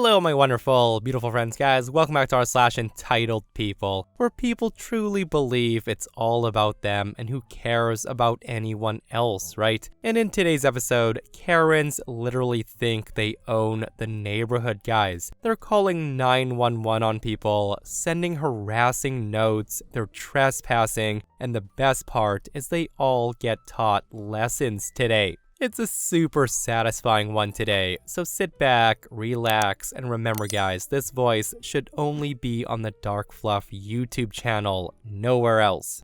Hello, my wonderful, beautiful friends, guys. Welcome back to our /EntitledPeople, where people truly believe it's all about them and who cares about anyone else, right? And in today's episode, Karens literally think they own the neighborhood, guys. They're calling 911 on people, sending harassing notes, they're trespassing, and the best part is they all get taught lessons today. It's a super satisfying one today, so sit back, relax, and remember guys, this voice should only be on the Dark Fluff YouTube channel, nowhere else.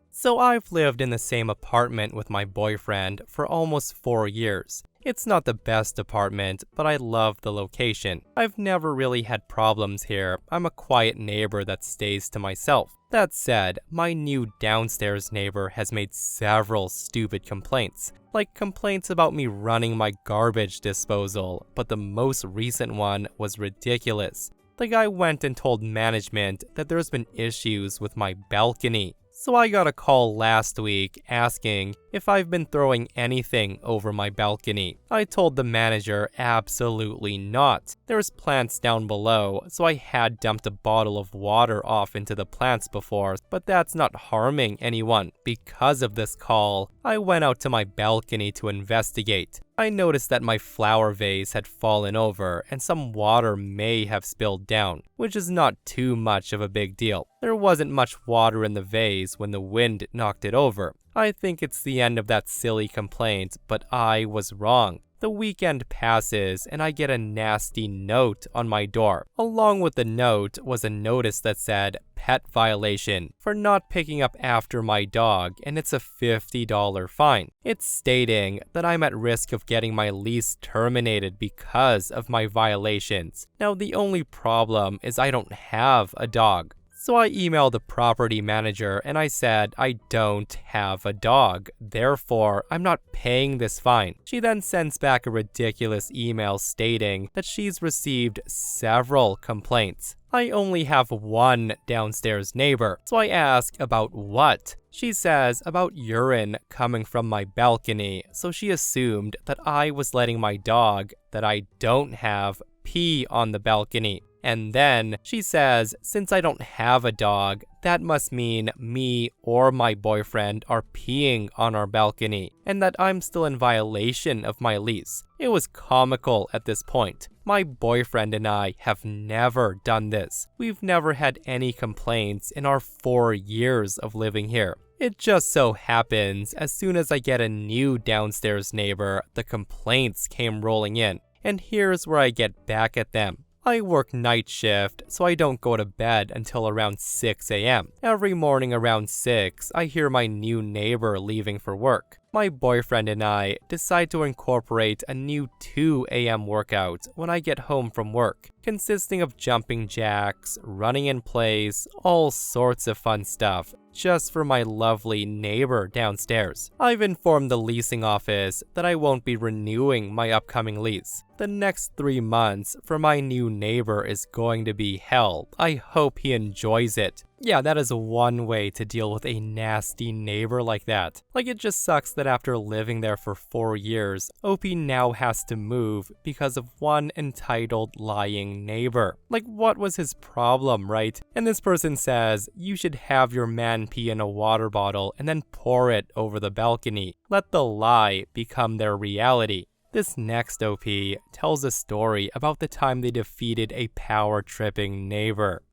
So I've lived in the same apartment with my boyfriend for almost 4 years. It's not the best apartment, but I love the location. I've never really had problems here. I'm a quiet neighbor that stays to myself. That said, my new downstairs neighbor has made several stupid complaints. Like complaints about me running my garbage disposal, but the most recent one was ridiculous. The guy went and told management that there's been issues with my balcony. So I got a call last week asking if I've been throwing anything over my balcony. I told the manager absolutely not. There's plants down below, so I had dumped a bottle of water off into the plants before, but that's not harming anyone. Because of this call, I went out to my balcony to investigate. I noticed that my flower vase had fallen over and some water may have spilled down, which is not too much of a big deal. There wasn't much water in the vase when the wind knocked it over. I think it's the end of that silly complaint, but I was wrong. The weekend passes and I get a nasty note on my door. Along with the note was a notice that said, pet violation for not picking up after my dog, and it's a $50 fine. It's stating that I'm at risk of getting my lease terminated because of my violations. Now the only problem is I don't have a dog. So I emailed the property manager and I said I don't have a dog, therefore I'm not paying this fine. She then sends back a ridiculous email stating that she's received several complaints. I only have one downstairs neighbor, so I ask about what? She says about urine coming from my balcony, so she assumed that I was letting my dog that I don't have pee on the balcony. And then she says, since I don't have a dog, that must mean me or my boyfriend are peeing on our balcony, and that I'm still in violation of my lease. It was comical at this point. My boyfriend and I have never done this. We've never had any complaints in our 4 years of living here. It just so happens, as soon as I get a new downstairs neighbor, the complaints came rolling in. And here's where I get back at them. I work night shift, so I don't go to bed until around 6 a.m. Every morning around 6, I hear my new neighbor leaving for work. My boyfriend and I decide to incorporate a new 2 a.m. workout when I get home from work, consisting of jumping jacks, running in place, all sorts of fun stuff, just for my lovely neighbor downstairs. I've informed the leasing office that I won't be renewing my upcoming lease. The next 3 months for my new neighbor is going to be hell. I hope he enjoys it. Yeah, that is one way to deal with a nasty neighbor like that. Like, it just sucks that after living there for 4 years, OP now has to move because of one entitled lying neighbor. Like, what was his problem, right? And this person says, you should have your man pee in a water bottle and then pour it over the balcony. Let the lie become their reality. This next OP tells a story about the time they defeated a power-tripping neighbor.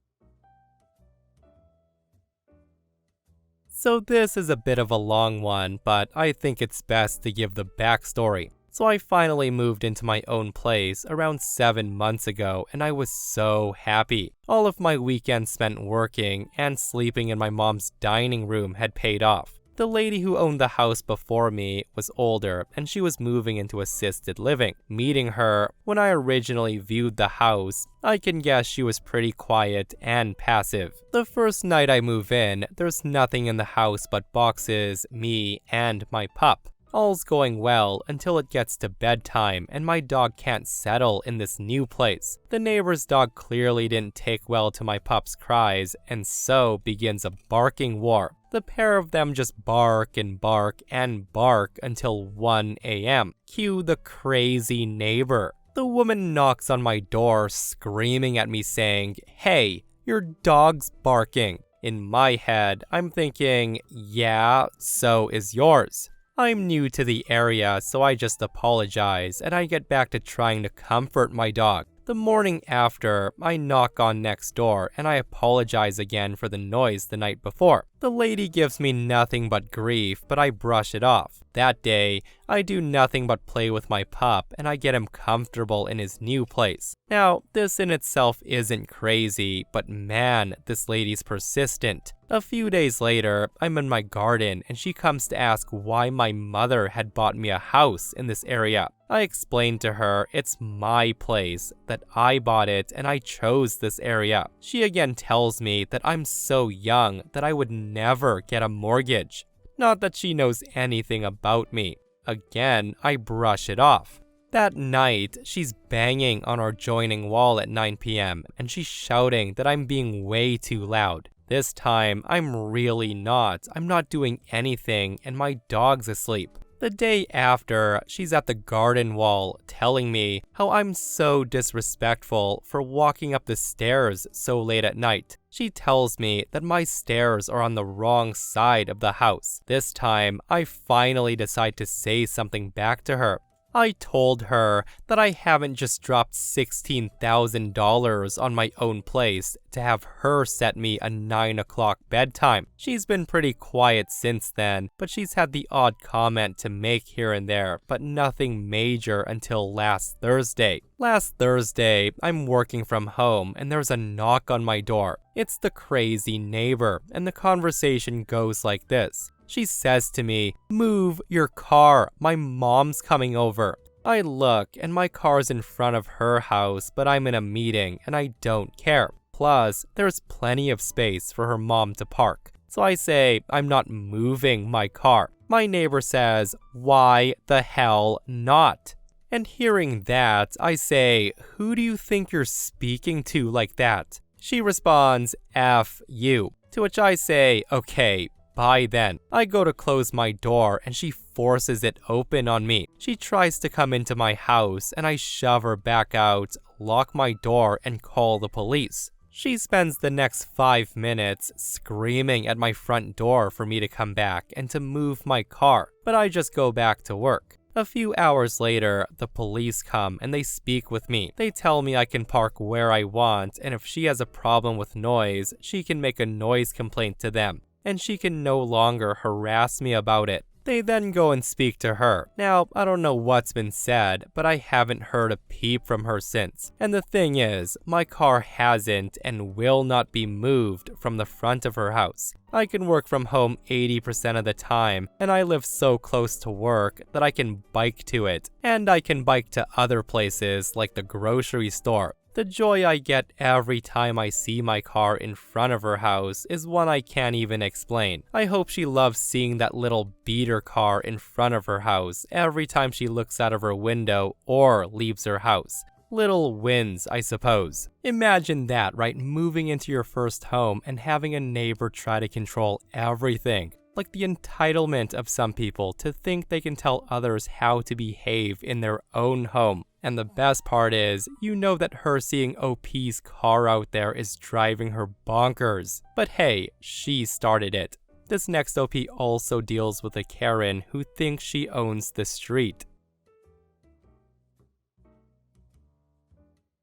So this is a bit of a long one, but I think it's best to give the backstory. So I finally moved into my own place around 7 months ago, and I was so happy. All of my weekends spent working and sleeping in my mom's dining room had paid off. The lady who owned the house before me was older, and she was moving into assisted living. Meeting her, when I originally viewed the house, I can guess she was pretty quiet and passive. The first night I move in, there's nothing in the house but boxes, me, and my pup. All's going well until it gets to bedtime and my dog can't settle in this new place. The neighbor's dog clearly didn't take well to my pup's cries, and so begins a barking war. The pair of them just bark and bark and bark until 1 a.m. Cue the crazy neighbor. The woman knocks on my door screaming at me saying, "Hey, your dog's barking." In my head, I'm thinking, yeah, so is yours. I'm new to the area, so I just apologize and I get back to trying to comfort my dog. The morning after, I knock on next door and I apologize again for the noise the night before. The lady gives me nothing but grief, but I brush it off. That day, I do nothing but play with my pup and I get him comfortable in his new place. Now, this in itself isn't crazy, but man, this lady's persistent. A few days later, I'm in my garden and she comes to ask why my mother had bought me a house in this area. I explained to her it's my place, that I bought it and I chose this area. She again tells me that I'm so young that I would never get a mortgage. Not that she knows anything about me. Again, I brush it off. That night, she's banging on our joining wall at 9 p.m. and she's shouting that I'm being way too loud. This time, I'm really not. I'm not doing anything and my dog's asleep. The day after, she's at the garden wall telling me how I'm so disrespectful for walking up the stairs so late at night. She tells me that my stairs are on the wrong side of the house. This time, I finally decide to say something back to her. I told her that I haven't just dropped $16,000 on my own place to have her set me a 9 o'clock bedtime. She's been pretty quiet since then, but she's had the odd comment to make here and there, but nothing major until last Thursday. Last Thursday, I'm working from home and there's a knock on my door. It's the crazy neighbor, and the conversation goes like this. She says to me, "Move your car, my mom's coming over." I look and my car's in front of her house, but I'm in a meeting and I don't care. Plus, there's plenty of space for her mom to park. So I say, I'm not moving my car. My neighbor says, "Why the hell not?" And hearing that, I say, "Who do you think you're speaking to like that?" She responds, "F you." To which I say, "Okay, bye then." I go to close my door and she forces it open on me. She tries to come into my house and I shove her back out, lock my door, and call the police. She spends the next 5 minutes screaming at my front door for me to come back and to move my car, but I just go back to work. A few hours later, the police come and they speak with me. They tell me I can park where I want, and if she has a problem with noise, she can make a noise complaint to them, and she can no longer harass me about it. They then go and speak to her. Now, I don't know what's been said, but I haven't heard a peep from her since. And the thing is, my car hasn't and will not be moved from the front of her house. I can work from home 80% of the time, and I live so close to work that I can bike to it. And I can bike to other places like the grocery store. The joy I get every time I see my car in front of her house is one I can't even explain. I hope she loves seeing that little beater car in front of her house every time she looks out of her window or leaves her house. Little wins, I suppose. Imagine that, right? Moving into your first home and having a neighbor try to control everything. Like the entitlement of some people to think they can tell others how to behave in their own home. And the best part is, you know that her seeing OP's car out there is driving her bonkers. But hey, she started it. This next OP also deals with a Karen who thinks she owns the street.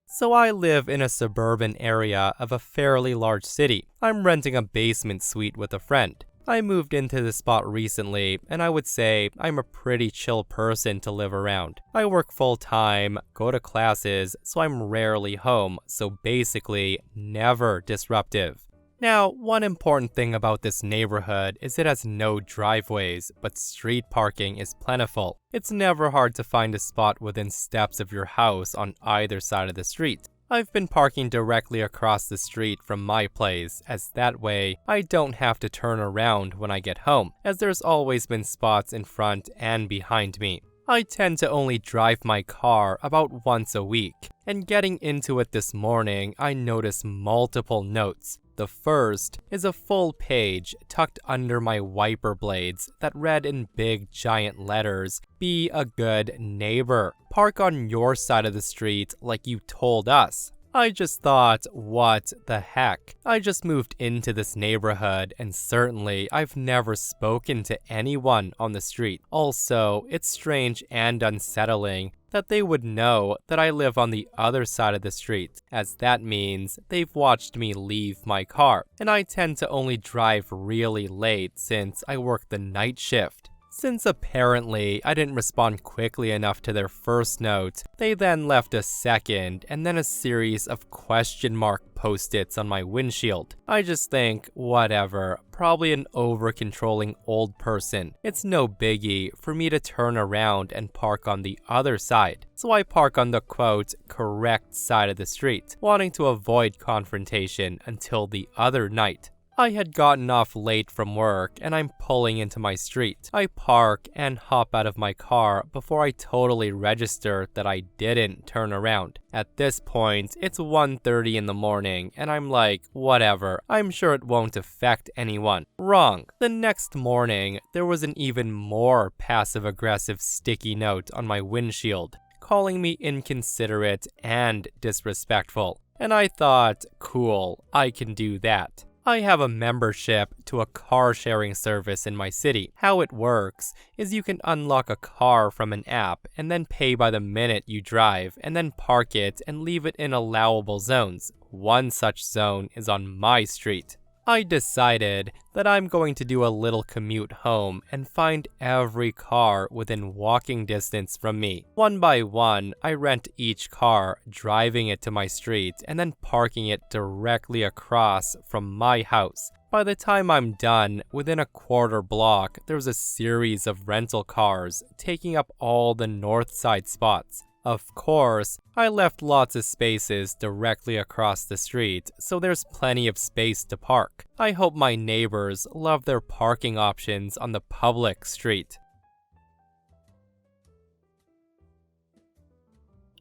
So I live in a suburban area of a fairly large city. I'm renting a basement suite with a friend. I moved into this spot recently, and I would say I'm a pretty chill person to live around. I work full-time, go to classes, so I'm rarely home, so basically never disruptive. Now, one important thing about this neighborhood is it has no driveways, but street parking is plentiful. It's never hard to find a spot within steps of your house on either side of the street. I've been parking directly across the street from my place, as that way I don't have to turn around when I get home, as there's always been spots in front and behind me. I tend to only drive my car about once a week, and getting into it this morning, I noticed multiple notes. The first is a full page tucked under my wiper blades that read in big giant letters, "Be a good neighbor. Park on your side of the street like you told us." I just thought, what the heck? I just moved into this neighborhood, and certainly I've never spoken to anyone on the street. Also, it's strange and unsettling that they would know that I live on the other side of the street, as that means they've watched me leave my car, and I tend to only drive really late since I work the night shift. Since apparently I didn't respond quickly enough to their first note, they then left a second and then a series of question mark post-its on my windshield. I just think, whatever, probably an over-controlling old person. It's no biggie for me to turn around and park on the other side. So I park on the quote, correct side of the street, wanting to avoid confrontation until the other night. I had gotten off late from work and I'm pulling into my street. I park and hop out of my car before I totally register that I didn't turn around. At this point, it's 1:30 in the morning and I'm like, whatever, I'm sure it won't affect anyone. Wrong. The next morning, there was an even more passive-aggressive sticky note on my windshield, calling me inconsiderate and disrespectful. And I thought, cool, I can do that. I have a membership to a car-sharing service in my city. How it works is you can unlock a car from an app and then pay by the minute you drive and then park it and leave it in allowable zones. One such zone is on my street. I decided that I'm going to do a little commute home and find every car within walking distance from me. One by one, I rent each car, driving it to my street, and then parking it directly across from my house. By the time I'm done, within a quarter block, there's a series of rental cars taking up all the north side spots. Of course, I left lots of spaces directly across the street, so there's plenty of space to park. I hope my neighbors love their parking options on the public street.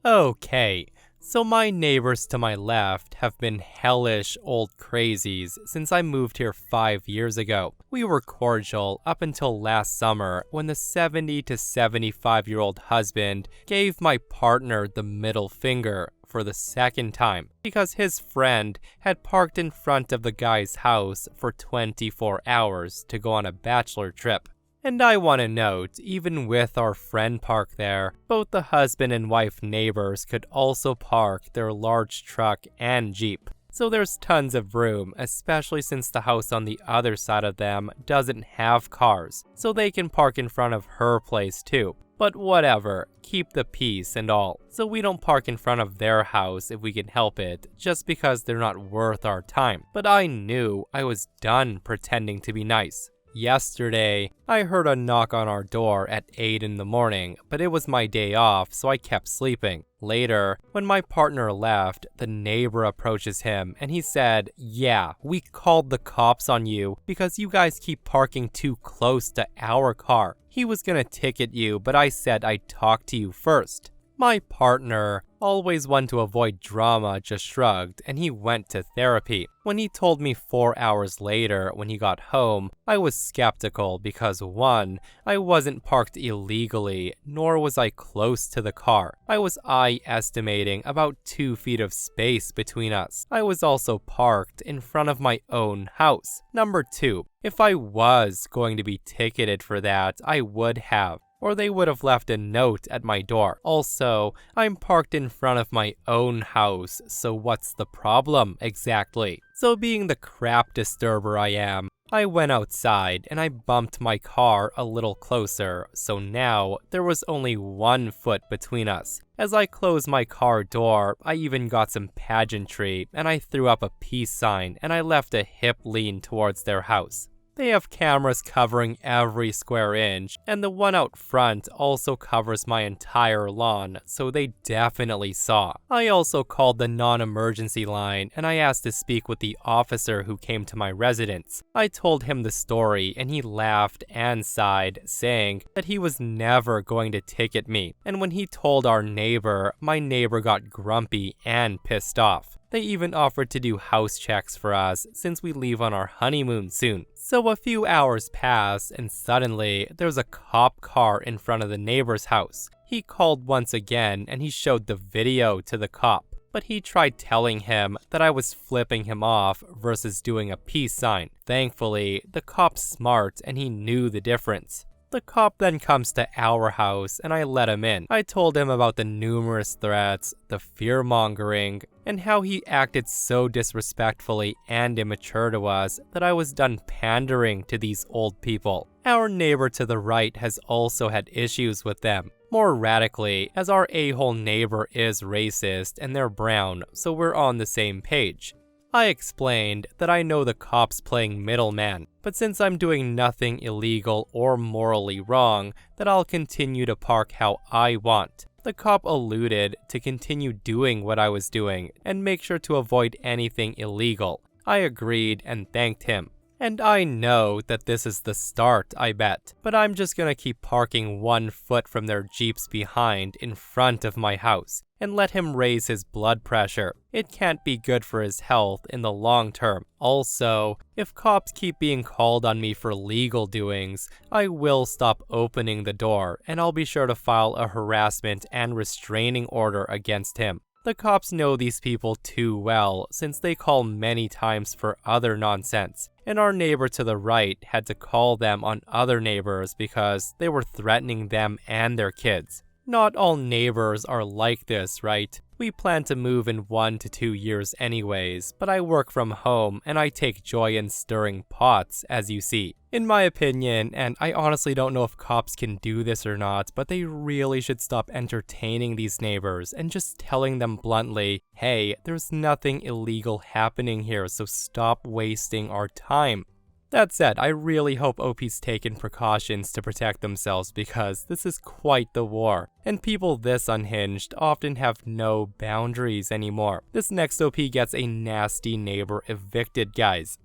Okay, so my neighbors to my left have been hellish old crazies since I moved here 5 years ago. We were cordial up until last summer when the 70 to 75-year-old husband gave my partner the middle finger for the second time because his friend had parked in front of the guy's house for 24 hours to go on a bachelor trip. And I want to note, even with our friend parked there, both the husband and wife neighbors could also park their large truck and Jeep. So there's tons of room, especially since the house on the other side of them doesn't have cars, so they can park in front of her place too. But whatever, keep the peace and all. So we don't park in front of their house if we can help it, just because they're not worth our time. But I knew I was done pretending to be nice. Yesterday, I heard a knock on our door at 8 in the morning, but it was my day off, so I kept sleeping. Later, when my partner left, the neighbor approaches him and he said, "Yeah, we called the cops on you because you guys keep parking too close to our car. He was gonna ticket you, but I said I'd talk to you first." My partner, always one to avoid drama, just shrugged and he went to therapy. When he told me 4 hours later when he got home, I was skeptical because 1, I wasn't parked illegally, nor was I close to the car. I was estimating about 2 feet of space between us. I was also parked in front of my own house. Number 2, if I was going to be ticketed for that, I would have. Or they would have left a note at my door. Also, I'm parked in front of my own house, so what's the problem exactly? So being the crap disturber I am, I went outside and I bumped my car a little closer, so now there was only 1 foot between us. As I closed my car door, I even got some pageantry and I threw up a peace sign and I left a hip lean towards their house. They have cameras covering every square inch, and the one out front also covers my entire lawn, so they definitely saw. I also called the non-emergency line, and I asked to speak with the officer who came to my residence. I told him the story, and he laughed and sighed, saying that he was never going to ticket me. And when he told our neighbor, my neighbor got grumpy and pissed off. They even offered to do house checks for us since we leave on our honeymoon soon. So a few hours pass and suddenly there's a cop car in front of the neighbor's house. He called once again and he showed the video to the cop, but he tried telling him that I was flipping him off versus doing a peace sign. Thankfully, the cop's smart and he knew the difference. The cop then comes to our house and I let him in. I told him about the numerous threats, the fear-mongering, and how he acted so disrespectfully and immature to us that I was done pandering to these old people. Our neighbor to the right has also had issues with them, more radically, as our a-hole neighbor is racist and they're brown, so we're on the same page. I explained that I know the cop's playing middleman, but since I'm doing nothing illegal or morally wrong, that I'll continue to park how I want. The cop alluded to continue doing what I was doing and make sure to avoid anything illegal. I agreed and thanked him. And I know that this is the start, I bet, but I'm just gonna keep parking 1 foot from their Jeeps behind in front of my house and let him raise his blood pressure. It can't be good for his health in the long term. Also, if cops keep being called on me for legal doings, I will stop opening the door and I'll be sure to file a harassment and restraining order against him. The cops know these people too well since they call many times for other nonsense, and our neighbor to the right had to call them on other neighbors because they were threatening them and their kids. Not all neighbors are like this, right? We plan to move in 1 to 2 years anyways, but I work from home and I take joy in stirring pots, as you see. In my opinion, and I honestly don't know if cops can do this or not, but they really should stop entertaining these neighbors and just telling them bluntly, hey, there's nothing illegal happening here, so stop wasting our time. That said, I really hope OP's taken precautions to protect themselves because this is quite the war, and people this unhinged often have no boundaries anymore. This next OP gets a nasty neighbor evicted, guys.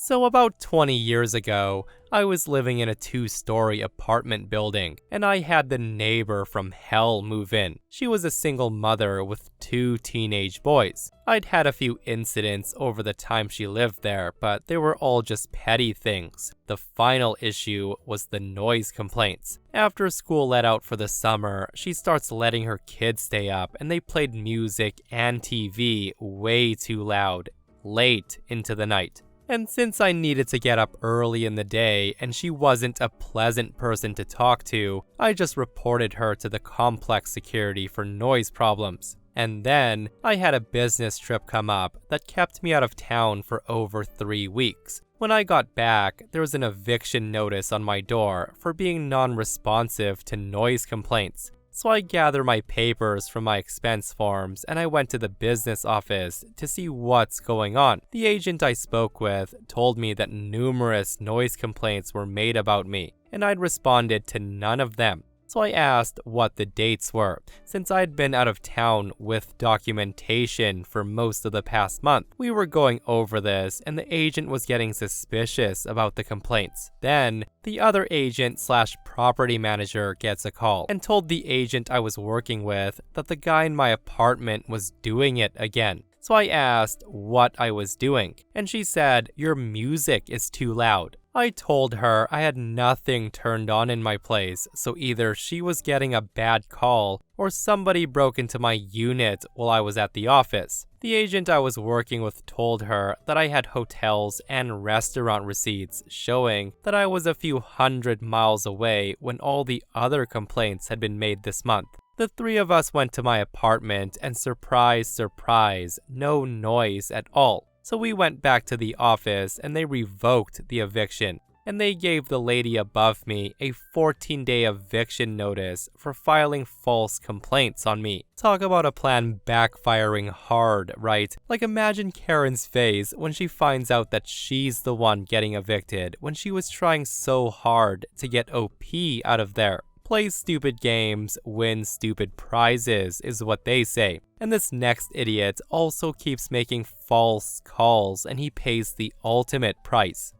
So about 20 years ago, I was living in a 2-story apartment building, and I had the neighbor from hell move in. She was a single mother with 2 teenage boys. I'd had a few incidents over the time she lived there, but they were all just petty things. The final issue was the noise complaints. After school let out for the summer, she starts letting her kids stay up, and they played music and TV way too loud, late into the night. And since I needed to get up early in the day and she wasn't a pleasant person to talk to, I just reported her to the complex security for noise problems. And then I had a business trip come up that kept me out of town for over 3 weeks. When I got back, there was an eviction notice on my door for being non-responsive to noise complaints. So I gathered my papers from my expense forms and I went to the business office to see what's going on. The agent I spoke with told me that numerous noise complaints were made about me, and I'd responded to none of them. So I asked what the dates were, since I'd been out of town with documentation for most of the past month. We were going over this, and the agent was getting suspicious about the complaints. Then, the other agent/property manager gets a call and told the agent I was working with that the guy in my apartment was doing it again. So I asked what I was doing, and she said, "Your music is too loud." I told her I had nothing turned on in my place, so either she was getting a bad call or somebody broke into my unit while I was at the office. The agent I was working with told her that I had hotels and restaurant receipts showing that I was a few 100 miles away when all the other complaints had been made this month. The 3 of us went to my apartment and surprise, surprise, no noise at all. So we went back to the office and they revoked the eviction. And they gave the lady above me a 14-day eviction notice for filing false complaints on me. Talk about a plan backfiring hard, right? Like imagine Karen's face when she finds out that she's the one getting evicted when she was trying so hard to get OP out of there. Play stupid games, win stupid prizes, is what they say. And this next idiot also keeps making false calls and he pays the ultimate price.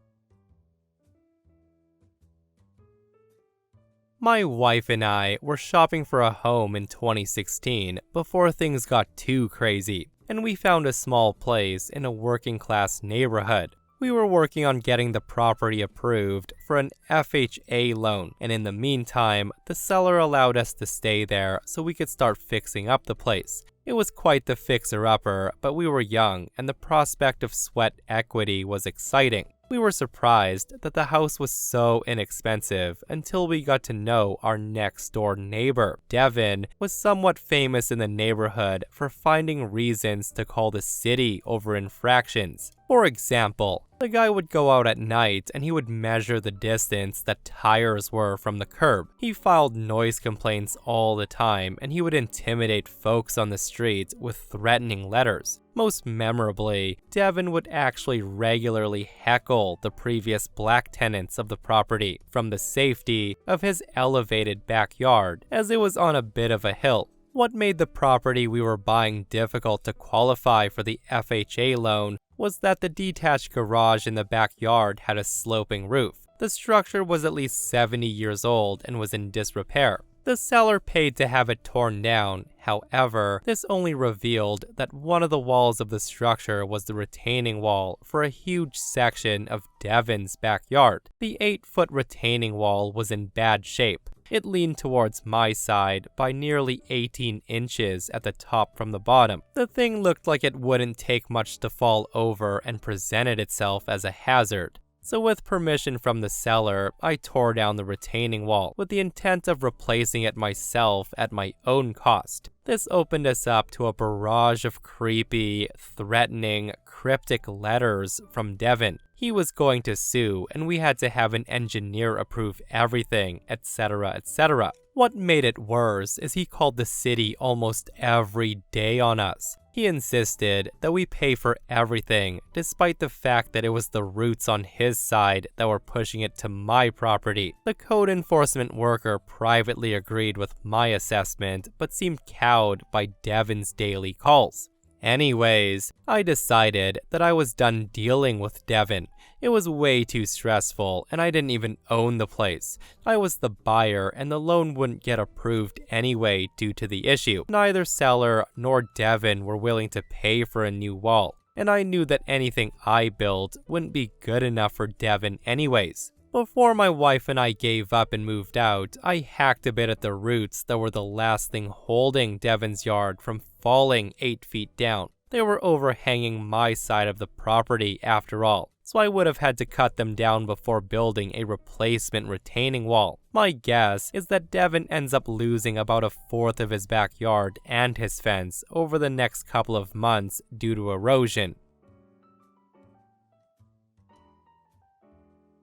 My wife and I were shopping for a home in 2016 before things got too crazy, and we found a small place in a working-class neighborhood. We were working on getting the property approved for an FHA loan, and in the meantime, the seller allowed us to stay there so we could start fixing up the place. It was quite the fixer-upper, but we were young, and the prospect of sweat equity was exciting. We were surprised that the house was so inexpensive until we got to know our next-door neighbor. Devin was somewhat famous in the neighborhood for finding reasons to call the city over infractions. For example, the guy would go out at night and he would measure the distance that tires were from the curb. He filed noise complaints all the time, and he would intimidate folks on the street with threatening letters. Most memorably, Devin would actually regularly heckle the previous black tenants of the property from the safety of his elevated backyard, as it was on a bit of a hill. What made the property we were buying difficult to qualify for the FHA loan was that the detached garage in the backyard had a sloping roof. The structure was at least 70 years old and was in disrepair. The seller paid to have it torn down. However, this only revealed that one of the walls of the structure was the retaining wall for a huge section of Devin's backyard. The 8-foot retaining wall was in bad shape. It leaned towards my side by nearly 18 inches at the top from the bottom. The thing looked like it wouldn't take much to fall over and presented itself as a hazard. So with permission from the seller, I tore down the retaining wall with the intent of replacing it myself at my own cost. This opened us up to a barrage of creepy, threatening, cryptic letters from Devin. He was going to sue, and we had to have an engineer approve everything, etc., etc. What made it worse is he called the city almost every day on us. He insisted that we pay for everything, despite the fact that it was the roots on his side that were pushing it to my property. The code enforcement worker privately agreed with my assessment, but seemed cowed by Devin's daily calls. Anyways, I decided that I was done dealing with Devin. It was way too stressful, and I didn't even own the place. I was the buyer, and the loan wouldn't get approved anyway due to the issue. Neither seller nor Devin were willing to pay for a new wall, and I knew that anything I built wouldn't be good enough for Devin anyways. Before my wife and I gave up and moved out, I hacked a bit at the roots that were the last thing holding Devin's yard from falling 8 feet down. They were overhanging my side of the property after all, so I would have had to cut them down before building a replacement retaining wall. My guess is that Devin ends up losing about 1/4 of his backyard and his fence over the next couple of months due to erosion.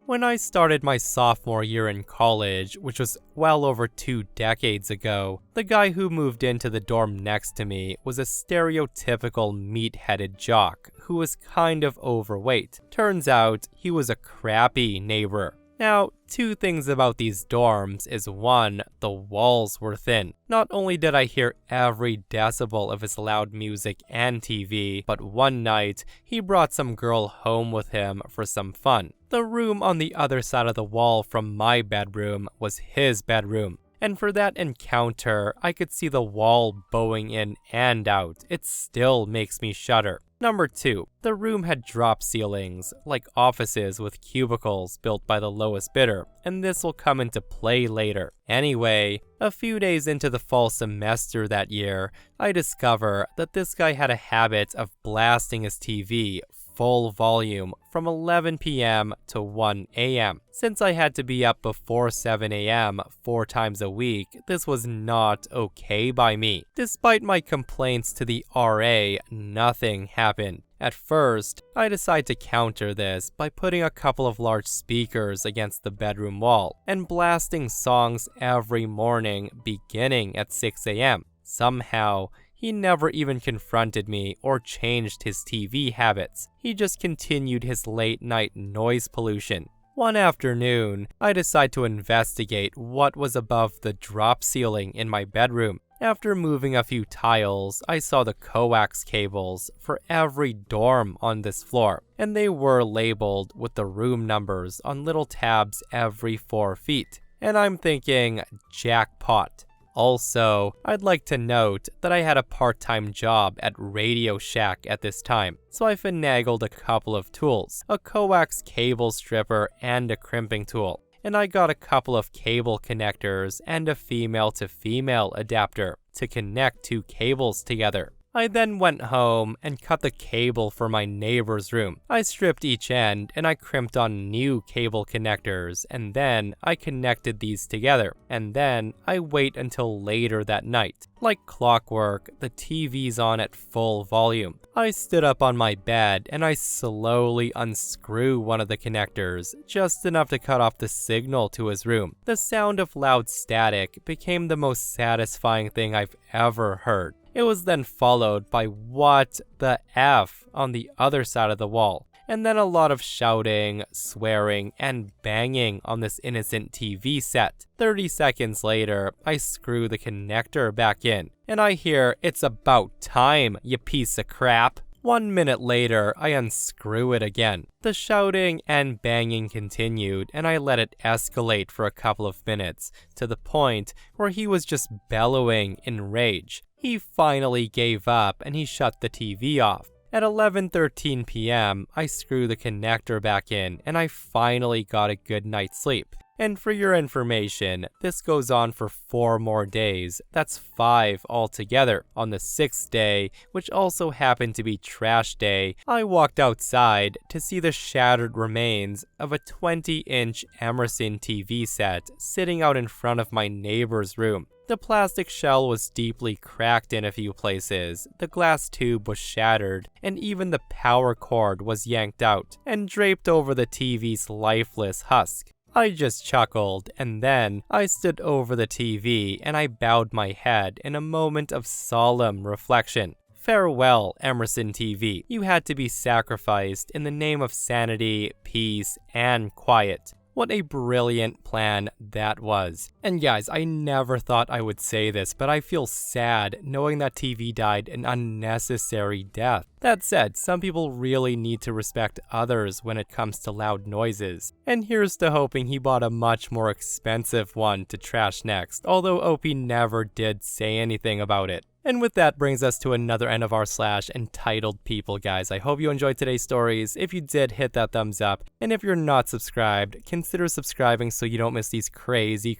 When I started my sophomore year in college, which was well over 2 decades ago, the guy who moved into the dorm next to me was a stereotypical meat-headed jock who was kind of overweight. Turns out, he was a crappy neighbor. Now, 2 things about these dorms is 1, the walls were thin. Not only did I hear every decibel of his loud music and TV, but one night, he brought some girl home with him for some fun. The room on the other side of the wall from my bedroom was his bedroom. And for that encounter, I could see the wall bowing in and out. It still makes me shudder. Number 2, the room had drop ceilings, like offices with cubicles built by the lowest bidder, and this will come into play later. Anyway, a few days into the fall semester that year, I discover that this guy had a habit of blasting his TV full volume from 11 p.m. to 1 a.m. Since I had to be up before 7 a.m. 4 times a week, this was not okay by me. Despite my complaints to the RA, nothing happened. At first, I decided to counter this by putting a couple of large speakers against the bedroom wall and blasting songs every morning beginning at 6 a.m. Somehow, he never even confronted me or changed his TV habits. He just continued his late-night noise pollution. One afternoon, I decided to investigate what was above the drop ceiling in my bedroom. After moving a few tiles, I saw the coax cables for every dorm on this floor, and they were labeled with the room numbers on little tabs every 4 feet. And I'm thinking, jackpot. Also, I'd like to note that I had a part-time job at Radio Shack at this time, so I finagled a couple of tools, a coax cable stripper and a crimping tool. And I got a couple of cable connectors and a female-to-female adapter to connect two cables together. I then went home and cut the cable for my neighbor's room. I stripped each end and I crimped on new cable connectors, and then I connected these together. And then I wait until later that night. Like clockwork, the TV's on at full volume. I stood up on my bed and I slowly unscrew one of the connectors, just enough to cut off the signal to his room. The sound of loud static became the most satisfying thing I've ever heard. It was then followed by "what the F" on the other side of the wall, and then a lot of shouting, swearing, and banging on this innocent TV set. 30 seconds later, I screw the connector back in, and I hear, "It's about time, you piece of crap." 1 minute later, I unscrew it again. The shouting and banging continued, and I let it escalate for a couple of minutes, to the point where he was just bellowing in rage. He finally gave up and he shut the TV off. At 11:13 p.m., I screw the connector back in, and I finally got a good night's sleep. And for your information, this goes on for 4 more days. That's 5 altogether. On the 6th day, which also happened to be trash day, I walked outside to see the shattered remains of a 20-inch Emerson TV set sitting out in front of my neighbor's room. The plastic shell was deeply cracked in a few places, the glass tube was shattered, and even the power cord was yanked out and draped over the TV's lifeless husk. I just chuckled, and then I stood over the TV and I bowed my head in a moment of solemn reflection. Farewell, Emerson TV. You had to be sacrificed in the name of sanity, peace, and quiet. What a brilliant plan that was. And guys, I never thought I would say this, but I feel sad knowing that TV died an unnecessary death. That said, some people really need to respect others when it comes to loud noises. And here's to hoping he bought a much more expensive one to trash next, although OP never did say anything about it. And with that brings us to another end of our / entitled people, guys. I hope you enjoyed today's stories. If you did, hit that thumbs up. And if you're not subscribed, consider subscribing so you don't miss these crazy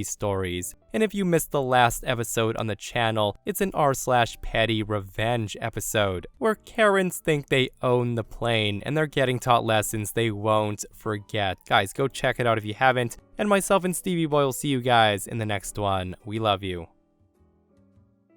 stories. And if you missed the last episode on the channel, it's an r/petty revenge episode, where Karens think they own the plane and they're getting taught lessons they won't forget. Guys, go check it out if you haven't. And myself and Stevie Boy will see you guys in the next one. We love you.